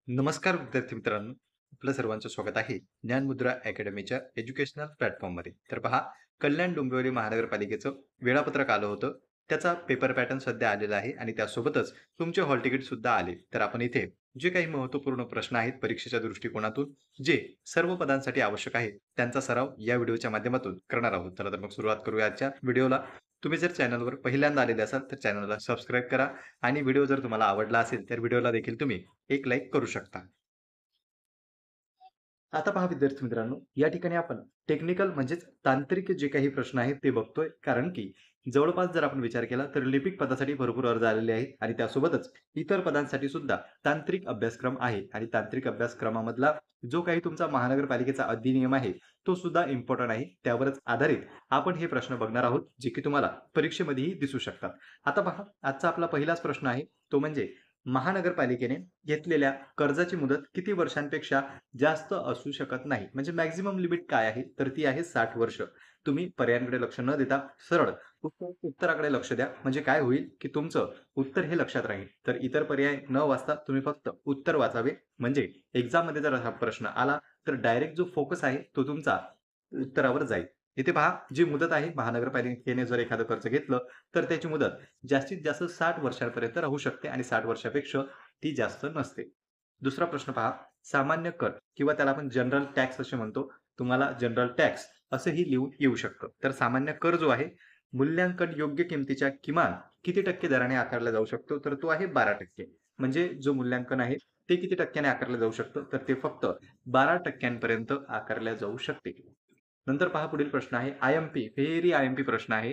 नमस्कार विद्यार्थी मित्रांनो, आपलं सर्वांचं स्वागत आहे ज्ञानमुद्रा अकॅडमीच्या एज्युकेशनल प्लॅटफॉर्ममध्ये. तर पहा, कल्याण डोंबिवली महानगरपालिकेचं वेळापत्रक आलं होतं. त्याचा पेपर पॅटर्न सध्या आलेला आहे आणि त्यासोबतच तुमचे हॉल तिकीट सुद्धा आले. तर आपण इथे जे काही महत्त्वपूर्ण प्रश्न आहेत परीक्षेच्या दृष्टिकोनातून, जे सर्व पदांसाठी आवश्यक आहे, त्यांचा सराव या व्हिडिओच्या माध्यमातून करणार आहोत. चला तर मग सुरुवात करूया आजच्या व्हिडिओला. तुम्ही जर चॅनलवर पहिल्यांदा आलेले असाल तर चॅनलला सबस्क्राईब करा आणि व्हिडिओ जर तुम्हाला आवडला असेल तर व्हिडिओला देखील तुम्ही एक लाईक करू शकता. आता पहा विद्यार्थी मित्रांनो, या ठिकाणी आपण टेक्निकल म्हणजेच तांत्रिक जे काही प्रश्न आहेत ते बघतोय. कारण की जवळपास जर आपण विचार केला तर लिपिक पदासाठी भरपूर अर्ज आलेले आहेत आणि त्यासोबतच इतर पदांसाठी सुद्धा तांत्रिक अभ्यासक्रम आहे आणि तांत्रिक अभ्यासक्रमामधला जो काही तुमचा महानगरपालिकेचा अधिनियम आहे तो सुद्धा इम्पॉर्टंट आहे. त्यावरच आधारित आपण हे प्रश्न बघणार आहोत, जे की तुम्हाला परीक्षेमध्येही दिसू शकतात. आता पहा, आजचा आपला पहिलाच प्रश्न आहे, तो म्हणजे महानगरपालिकेने घेतलेल्या कर्जाची मुदत किती वर्षांपेक्षा जास्त असू शकत नाही. म्हणजे मॅक्झिमम लिमिट काय आहे, तर ती आहे 60 वर्ष. तुम्ही पर्यायांकडे लक्ष न देता सरळ उत्तराकडे लक्ष द्या. म्हणजे काय होईल, की तुमचं उत्तर हे लक्षात राहील. तर इतर पर्याय न वाचता तुम्ही फक्त उत्तर वाचावे. म्हणजे एक्झाममध्ये जर हा प्रश्न आला तर डायरेक्ट जो फोकस आहे तो तुमचा उत्तरावर जाईल. इथे पहा, जी मुदत आहे महानगरपालिकेने जर एखादं कर्ज घेतलं तर त्याची मुदत जास्तीत जास्त 60 वर्षांपर्यंत राहू शकते आणि 60 वर्षापेक्षा ती जास्त नसते. दुसरा प्रश्न पहा, सामान्य कर किंवा त्याला आपण जनरल टॅक्स असे म्हणतो. तुम्हाला जनरल टॅक्स असंही लिहून येऊ शकतं. तर सामान्य कर जो आहे, मूल्यांकन योग्य किमतीच्या किमान किती टक्के दराने आकारला जाऊ शकतो? तर तो आहे 12%. म्हणजे जो मूल्यांकन आहे ते किती टक्क्याने आकारलं जाऊ शकतं? तर ते फक्त 12% आकारल्या जाऊ शकते. नंतर पहा, पुढील प्रश्न आहे आय-एम-पी, व्हेरी आय-एम-पी प्रश्न आहे.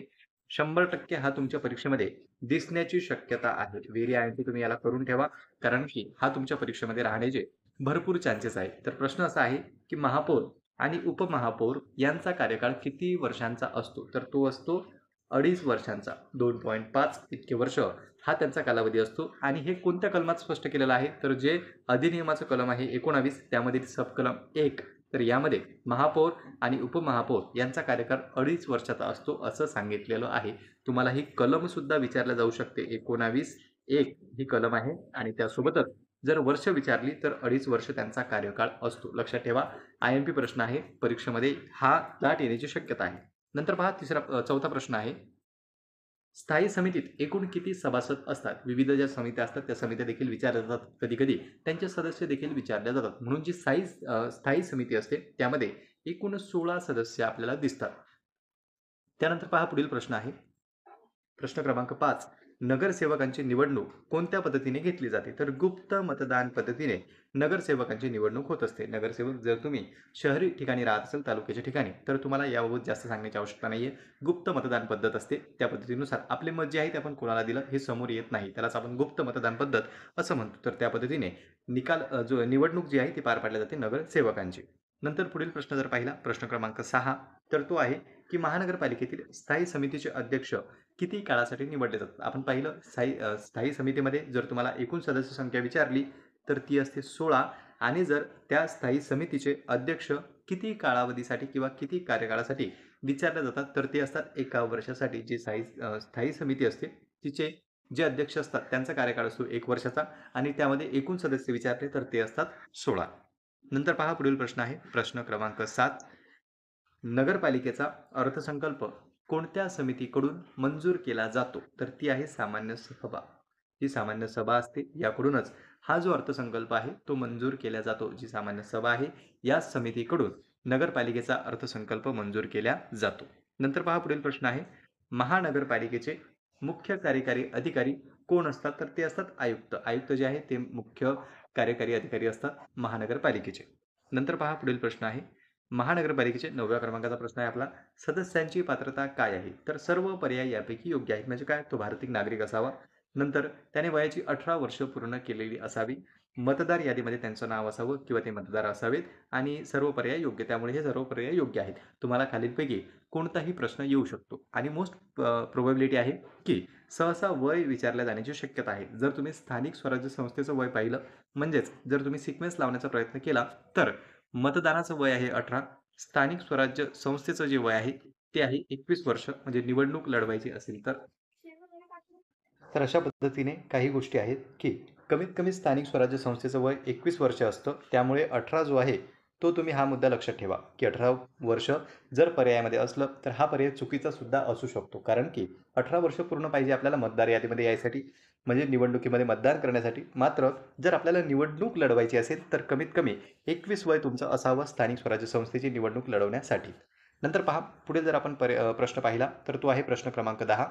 100% हा तुमच्या परीक्षेमध्ये दिसण्याची शक्यता आहे. व्हेरी आय-एम-पी तुम्ही याला करून ठेवा, कारण की हा तुमच्या परीक्षेमध्ये राहण्याचे भरपूर चान्सेस आहेत. तर प्रश्न असा आहे, की महापौर आणि उपमहापौर यांचा कार्यकाळ किती वर्षांचा असतो? तर तो असतो 2.5 वर्षांचा. 2.5 इतके वर्ष हा त्यांचा कालावधी असतो आणि हे कोणत्या कलमात स्पष्ट केलेलं आहे? तर जे अधिनियमाचं कलम आहे 19 त्यामधील सबकलम 1. तर यामध्ये महापौर आणि उपमहापौर यांचा कार्यकाळ 2.5 वर्षाचा असतो असं सांगितलेलं आहे. तुम्हाला ही कलम सुद्धा विचारल्या जाऊ शकते. 19(1) ही कलम आहे आणि त्यासोबतच जर वर्ष विचारली तर 2.5 वर्ष त्यांचा कार्यकाळ असतो. लक्षात ठेवा, आय-एम-पी प्रश्न आहे. परीक्षेमध्ये हा दाट येण्याची शक्यता आहे. नंतर पहा, चौथा प्रश्न आहे. स्थायी समितीत एकूण किती सभासद असतात? विविध ज्या समित्या असतात त्या समित्या देखील विचारल्या जातात. कधी-कधी त्यांचे सदस्य देखील विचारल्या जातात. म्हणून जी स्थायी समिती असते त्यामध्ये एकूण 16 सदस्य आपल्याला दिसतात. त्यानंतर पहा, पुढील प्रश्न आहे. प्रश्न क्रमांक 5. नगरसेवकांची निवडणूक कोणत्या पद्धतीने घेतली जाते? तर गुप्त मतदान पद्धतीने नगरसेवकांची निवडणूक होत असते. नगरसेवक जर तुम्ही शहरी ठिकाणी राहत असाल, तालुक्याच्या ठिकाणी, तर तुम्हाला याबाबत जास्त सांगण्याची आवश्यकता नाहीये. गुप्त मतदान पद्धत असते. त्या पद्धतीनुसार आपले मत जे आहे ते आपण कोणाला दिलं हे समोर येत नाही. त्यालाच आपण गुप्त मतदान पद्धत असं म्हणतो. तर त्या पद्धतीने जो निवडणूक जी आहे ती पार पाडली जाते नगरसेवकांची. नंतर पुढील प्रश्न जर पाहिला, प्रश्न क्रमांक 6, तर तो आहे, की महानगरपालिकेतील स्थायी समितीचे अध्यक्ष किती काळासाठी निवडले जातात? आपण पाहिलं स्थायी समितीमध्ये जर तुम्हाला एकूण सदस्य संख्या विचारली तर ती असते 16 आणि जर त्या स्थायी समितीचे अध्यक्ष किती कालावधीसाठी किंवा किती कार्यकाळासाठी विचारले जातात तर ते असतात 1 वर्षासाठी. जी स्थायी समिती असते तिचे जे अध्यक्ष असतात त्यांचा कार्यकाळ असतो 1 वर्षाचा आणि त्यामध्ये एकूण सदस्य विचारले तर ते असतात 16. नंतर पहा, पुढील प्रश्न आहे प्रश्न क्रमांक 7. नगरपालिकेचा अर्थसंकल्प कोणत्या समितीकडून मंजूर केला जातो? तर ती आहे सामान्य सभा. जी सामान्य सभा असते याकडूनच हा जो अर्थसंकल्प आहे तो मंजूर केला जातो. जी सामान्य सभा आहे या समितीकडून नगरपालिकेचा अर्थसंकल्प मंजूर केला जातो. नंतर पहा, पुढील प्रश्न आहे. महानगरपालिकेचे मुख्य कार्यकारी अधिकारी कोण असतात? तर ते असतात आयुक्त. आयुक्त जे आहे ते मुख्य कार्यकारी अधिकारी असतात महानगरपालिकेचे. नंतर पहा, पुढील प्रश्न आहे. महानगरपालिकेचे 9व्या क्रमांकाचा प्रश्न आहे आपला. सदस्यांची पात्रता काय आहे? तर सर्व पर्याय यापैकी योग्य आहेत. म्हणजे काय? तो भारतीय नागरिक असावा. नंतर त्याने वयाची 18 वर्ष पूर्ण केलेली असावी. मतदार यादीमध्ये त्यांचं नाव असावं किंवा ते मतदार असावेत आणि सर्व पर्याय योग्य. त्यामुळे हे सर्व पर्याय योग्य आहेत. तुम्हाला खालीलपैकी कोणताही प्रश्न येऊ शकतो आणि मोस्ट प्रोबॅबिलिटी आहे की सहसा वय विचारल्या जाण्याची शक्यता आहे. जर तुम्ही स्थानिक स्वराज्य संस्थेचं वय पाहिलं, म्हणजेच जर तुम्ही सिक्वेन्स लावण्याचा प्रयत्न केला तर मतदानाचं वय आहे 18. स्थानिक स्वराज्य संस्थेचं जे वय आहे ते आहे 21 वर्ष. म्हणजे निवडणूक लढवायची असेल तर. तर अशा पद्धतीने काही गोष्टी आहेत, की कमीत कमी स्थानिक स्वराज्य संस्थेचं वय 21 वर्ष असतं. त्यामुळे 18 जो आहे, तो तुम्ही हा मुद्दा लक्षात ठेवा, की 18 वर्ष जर पर्यायामध्ये असलं, तर हा पर्याय चुकीचा सुद्धा असू शकतो. कारण की 18 वर्ष पूर्ण पाहिजे आपल्याला मतदार यादीमध्ये यायसाठी, म्हणजे निवडणुकीमध्ये मतदान करण्यासाठी. मात्र जर आपल्याला निवडणूक लढवायची असेल, तर कमीत कमी 21 वय तुमचं असावं स्थानिक स्वराज्य संस्थेची निवडणूक लढवण्यासाठी. नंतर पहा, पुढे जर आपण प्रश्न पाहिला, तर तो आहे प्रश्न क्रमांक 10.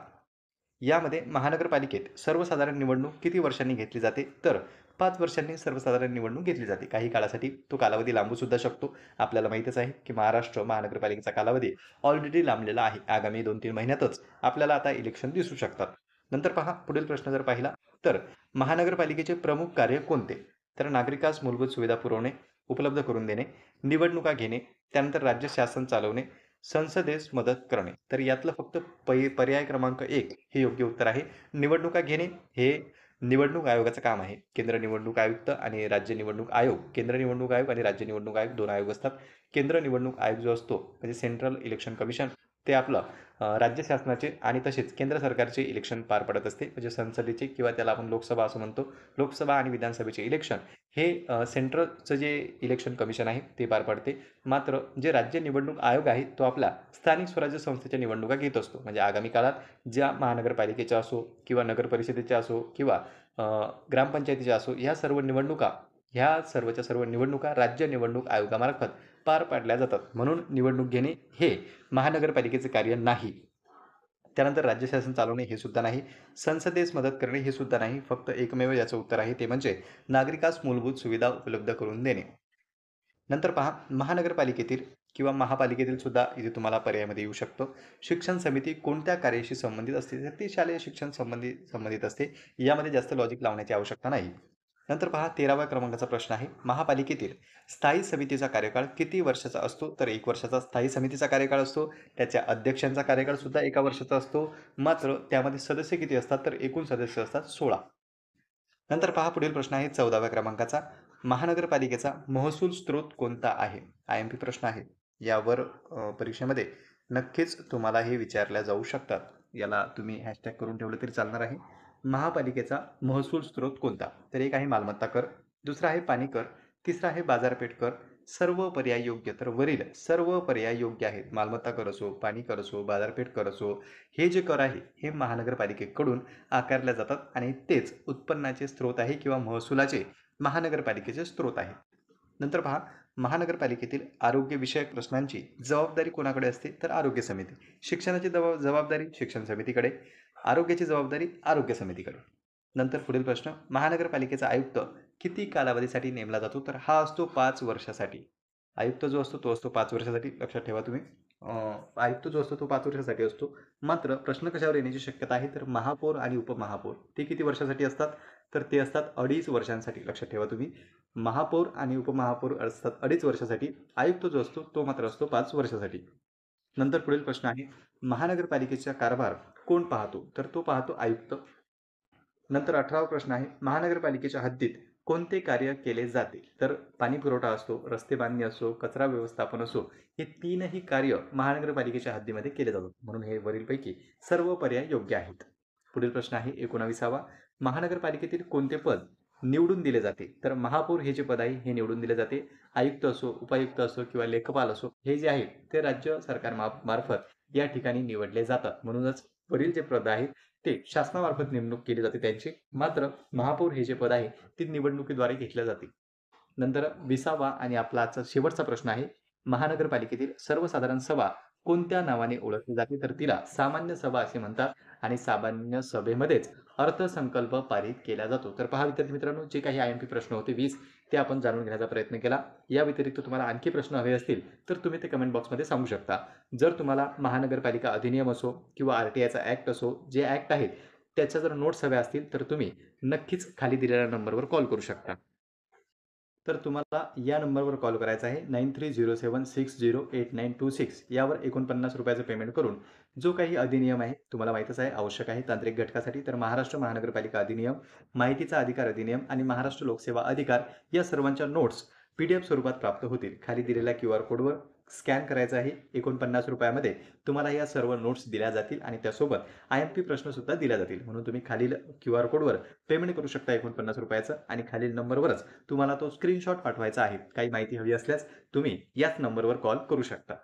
यामध्ये महानगरपालिकेत सर्वसाधारण निवडणूक किती वर्षांनी घेतली जाते? तर 5 वर्षांनी सर्वसाधारण निवडणूक घेतली जाते. काही काळासाठी तो कालावधी लांबू सुद्धा शकतो. आपल्याला माहीतच आहे, की महाराष्ट्र महानगरपालिकेचा कालावधी ऑलरेडी लांबलेला आहे. आगामी 2-3 महिन्यातच आपल्याला आता इलेक्शन दिसू शकतात. नंतर पहा, पुढील प्रश्न जर पाहिला, तर महानगरपालिकेचे प्रमुख कार्य कोणते? तर नागरिकास मूलभूत सुविधा पुरवणे, उपलब्ध करून देणे, निवडणुका घेणे, त्यानंतर राज्य शासन चालवणे, संसदेस मदत करणे. तर यातलं फक्त पर्याय क्रमांक 1 हे योग्य उत्तर आहे. निवडणुका घेणे हे निवडणूक आयोगाचं काम आहे. केंद्र निवडणूक आयुक्त आणि राज्य निवडणूक आयोग, केंद्र निवडणूक आयोग आणि राज्य निवडणूक आयोग 2 आयोग असतात. केंद्र निवडणूक आयोग जो असतो म्हणजे सेंट्रल इलेक्शन कमिशन, ते आपलं राज्य शासनाचे आणि तसेच केंद्र सरकारचे इलेक्शन पार पडत असते. म्हणजे संसदेचे किंवा त्याला आपण लोकसभा असं म्हणतो. लोकसभा आणि विधानसभेचे इलेक्शन हे सेंट्रलचं जे इलेक्शन कमिशन आहे ते पार पाडते. मात्र जे राज्य निवडणूक आयोग आहे तो आपला स्थानिक स्वराज्य संस्थेच्या निवडणुका घेत असतो. म्हणजे आगामी काळात ज्या महानगरपालिकेच्या असो किंवा नगरपरिषदेच्या असो किंवा ग्रामपंचायतीच्या असो, ह्या सर्वच्या सर्व निवडणुका राज्य निवडणूक आयोगामार्फत पार पाडल्या जातात. म्हणून निवडणूक घेणे हे महानगरपालिकेचे कार्य नाही. त्यानंतर राज्य शासन चालवणे हे सुद्धा नाही. संसदेस मदत करणे हे सुद्धा नाही. फक्त एकमेव याचं उत्तर आहे, ते म्हणजे नागरिकास मूलभूत सुविधा उपलब्ध करून देणे. नंतर पहा, महानगरपालिकेतील किंवा महापालिकेतील सुद्धा इथे तुम्हाला पर्यायामध्ये येऊ शकतो. शिक्षण समिती कोणत्या कार्याशी संबंधित असते? तर ती शालेय शिक्षण संबंधित असते. यामध्ये जास्त लॉजिक लावण्याची आवश्यकता नाही. नंतर पहा, 13व्या क्रमांकाचा प्रश्न आहे. महापालिकेतील स्थायी समितीचा कार्यकाळ किती वर्षाचा असतो? तर 1 वर्षाचा स्थायी समितीचा कार्यकाळ असतो. त्याच्या अध्यक्षांचा कार्यकाळ सुद्धा 1 वर्षाचा असतो. मात्र त्यामध्ये सदस्य किती असतात? तर एकूण सदस्य असतात 16. नंतर पहा, पुढील प्रश्न आहे 14व्या क्रमांकाचा. महानगरपालिकेचा महसूल स्रोत कोणता आहे? IMP प्रश्न आहे. यावर परीक्षेमध्ये नक्कीच तुम्हाला हे विचारल्या जाऊ शकतात. याला तुम्ही हॅशटॅग करून ठेवलं तरी चालणार आहे. महापालिकेचा महसूल स्रोत कोणता? तर एक आहे मालमत्ता कर, दुसरा आहे पाणी कर, तिसरा आहे बाजारपेठ कर. सर्व पर्याय योग्य. तर वरील सर्व पर्याय योग्य आहेत. मालमत्ता कर असो, पाणी कर असो, बाजारपेठ कर असो, हे जे कर आहे हे महानगरपालिकेकडून आकारल्या जातात आणि तेच उत्पन्नाचे स्रोत आहे किंवा महसुलाचे महानगरपालिकेचे स्रोत आहे. नंतर पहा, महानगरपालिकेतील आरोग्यविषयक प्रश्नांची जबाबदारी कोणाकडे असते? तर आरोग्य समिती. शिक्षणाची जबाबदारी शिक्षण समितीकडे, आरोग्याची जबाबदारी आरोग्य समितीकडे. नंतर पुढील प्रश्न, महानगरपालिकेचा आयुक्त किती कालावधीसाठी नेमला जातो? तर हा असतो 5 वर्षासाठी. आयुक्त जो असतो तो असतो 5 वर्षासाठी. लक्षात ठेवा तुम्ही. आयुक्त जो असतो तो 5 वर्षासाठी असतो. मात्र प्रश्न कशावर येण्याची शक्यता आहे? तर महापौर आणि उपमहापौर ते किती वर्षासाठी असतात? तर ते असतात 2.5 वर्षांसाठी. लक्षात ठेवा तुम्ही. महापौर आणि उपमहापौर असतात 2.5 वर्षासाठी. आयुक्त जो असतो तो मात्र असतो 5 वर्षासाठी. नंतर पुढील प्रश्न आहे, महानगरपालिकेचा कारभार कोण पाहतो? तर तो पाहतो आयुक्त. नंतर 18वा प्रश्न आहे, महानगरपालिकेच्या हद्दीत कोणते कार्य केले जाते? तर पाणी पुरवठा असो, रस्ते बांधणी असो, कचरा व्यवस्थापन असो, हे 3ही कार्य महानगरपालिकेच्या हद्दीमध्ये केले जातात. म्हणून हे वरीलपैकी सर्व पर्याय योग्य आहेत. पुढील प्रश्न आहे 19वा, महानगरपालिकेतील कोणते पद निवडून दिले जाते? तर महापौर हे जे पद आहे हे निवडून दिले जाते. आयुक्त असो, उपायुक्त असो किंवा लेखपाल असो, हे जे आहे ते राज्य सरकार मार्फत या ठिकाणी निवडले जातात. म्हणूनच वरील जे पद आहे ते शासनामार्फत नेमणूक केली जाते त्यांची. मात्र महापौर हे जे पद आहे ते निवडणुकीद्वारे घेतले जाते. नंतर 20वा आणि आपला आजचा शेवटचा प्रश्न आहे, महानगरपालिकेतील सर्वसाधारण सभा कोणत्या नावाने ओळखली जाते? तर तिला सामान्य सभा असे म्हणतात आणि सामान्य सभेमध्येच अर्थसंकल्प पारित केला जातो. तर पहा विद्यार्थी मित्रांनो, जे काही IMP प्रश्न होते 20 ते आपण जाणून घेण्याचा प्रयत्न केला. या व्यतिरिक्त तुम्हाला आणखी प्रश्न हवे असतील तर तुम्ही ते कमेंट बॉक्समध्ये सांगू शकता. जर तुम्हाला महानगरपालिका अधिनियम असो किंवा RTIचा ॲक्ट असो, जे ॲक्ट आहेत त्याच्या जर नोट्स हव्या असतील तर तुम्ही नक्कीच खाली दिलेल्या नंबरवर कॉल करू शकता. तर तुम्हाला या नंबरवर कॉल करायचा आहे 9307608926. यावर ₹49 पेमेंट करून जो काही अधिनियम आहे तुम्हाला माहीतच आहे आवश्यक आहे तांत्रिक घटकासाठी, तर महाराष्ट्र महानगरपालिका अधिनियम, माहितीचा अधिकार अधिनियम आणि महाराष्ट्र लोकसेवा अधिकार या सर्वांच्या नोट्स PDF स्वरूपात प्राप्त होतील. खाली दिलेल्या QR कोडवर स्कॅन करायचा आहे. ₹49 तुम्हाला या सर्व नोट्स दिल्या जातील आणि त्यासोबत IMP प्रश्नसुद्धा दिल्या जातील. म्हणून तुम्ही खालील क्यूआर कोडवर पेमेंट करू शकता ₹49 आणि खालील नंबरवरच तुम्हाला तो स्क्रीनशॉट पाठवायचा आहे. काही माहिती हवी असल्यास तुम्ही याच नंबरवर कॉल करू शकता.